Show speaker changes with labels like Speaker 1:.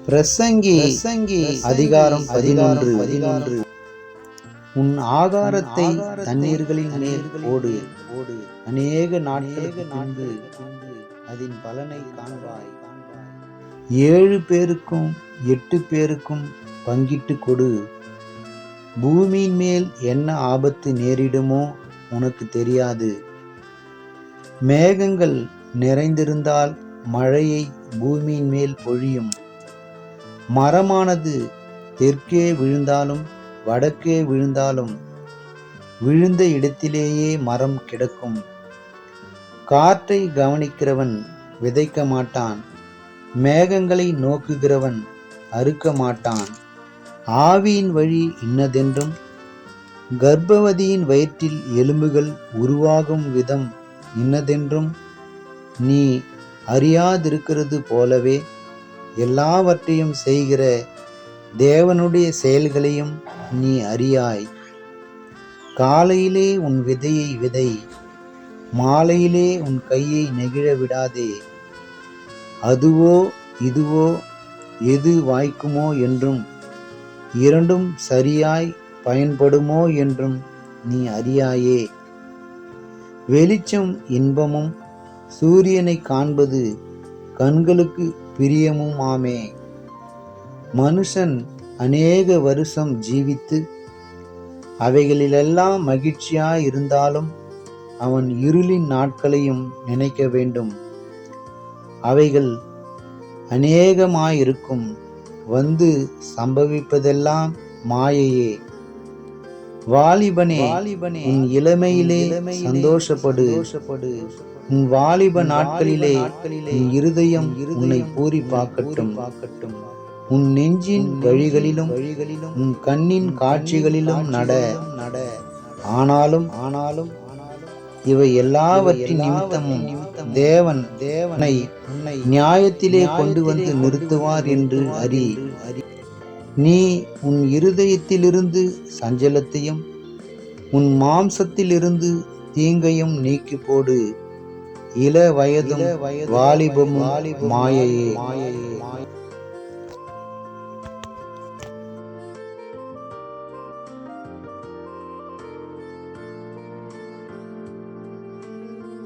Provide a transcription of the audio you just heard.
Speaker 1: பிரசங்கி அதிகாரம் 11. உன் ஆகாரத்தை தண்ணீர்களின் மேல் போடு, அநேக நாட்களுக்கு பின்பு அதன் பலனை காண்பாய். 7 பேருக்கும் 8 பேருக்கும் பங்கிட்டு கொடு. பூமியின் மேல் என்ன ஆபத்து நேரிடுமோ உனக்கு தெரியாது. மேகங்கள் நிறைந்திருந்தால் மழையை பூமியின் மேல் பொழியும். மரமானது தெற்கே விழுந்தாலும் வடக்கே விழுந்தாலும் விழுந்த இடத்திலேயே மரம் கிடக்கும். காற்றை கவனிக்கிறவன் விதைக்க மாட்டான், மேகங்களை நோக்குகிறவன் அறுக்க மாட்டான். ஆவியின் வழி இன்னதென்றும் கர்ப்பவதியின் வயிற்றில் எலும்புகள் உருவாகும் விதம் இன்னதென்றும் நீ அறியாதிருக்கிறது போலவே எல்லாவற்றையும் செய்கிற தேவனுடைய செயல்களையும் நீ அறியாய். காலையிலே உன் விதையை விதை, மாலையிலே உன் கையை நெகிழ விடாதே. அதுவோ இதுவோ எது வாய்க்குமோ என்றும் இரண்டும் சரியாய் பயன்படுமோ என்றும் நீ அறியாயே. வெளிச்சம் இன்பமும் சூரியனை காண்பது கண்களுக்கு பிரியமும் ஆமே. மனுஷன் அநேக வருஷம் ஜீவித்து அவைகளிலெல்லாம் மகிழ்ச்சியாயிருந்தாலும் அவன் இருளின் நாட்களையும் நினைக்க வேண்டும். அவைகள் அநேகமாயிருக்கும், வந்து சம்பவிப்பதெல்லாம் மாயையே. வாலிபனே, உன் இளமையிலே சந்தோஷப்படு. உன் வாலிப நாட்களிலே உன் இருதயம் உன்னை பூரிப்பாக்கட்டும். உன் நெஞ்சின் வழிகளிலும் உன் கண்ணின் காட்சிகளிலும் நட. ஆனாலும் இவை எல்லாவற்றின் நிமித்தமும் தேவனை நியாயத்திலே கொண்டு வந்து நிறுத்துவார் என்று அறி. நீ உன் இருதயத்திலிருந்து சஞ்சலத்தையும் உன் மாம்சத்திலிருந்து தீங்கையும் நீக்கி போடு. இள வயதும் வாலிபமும் மாயையே.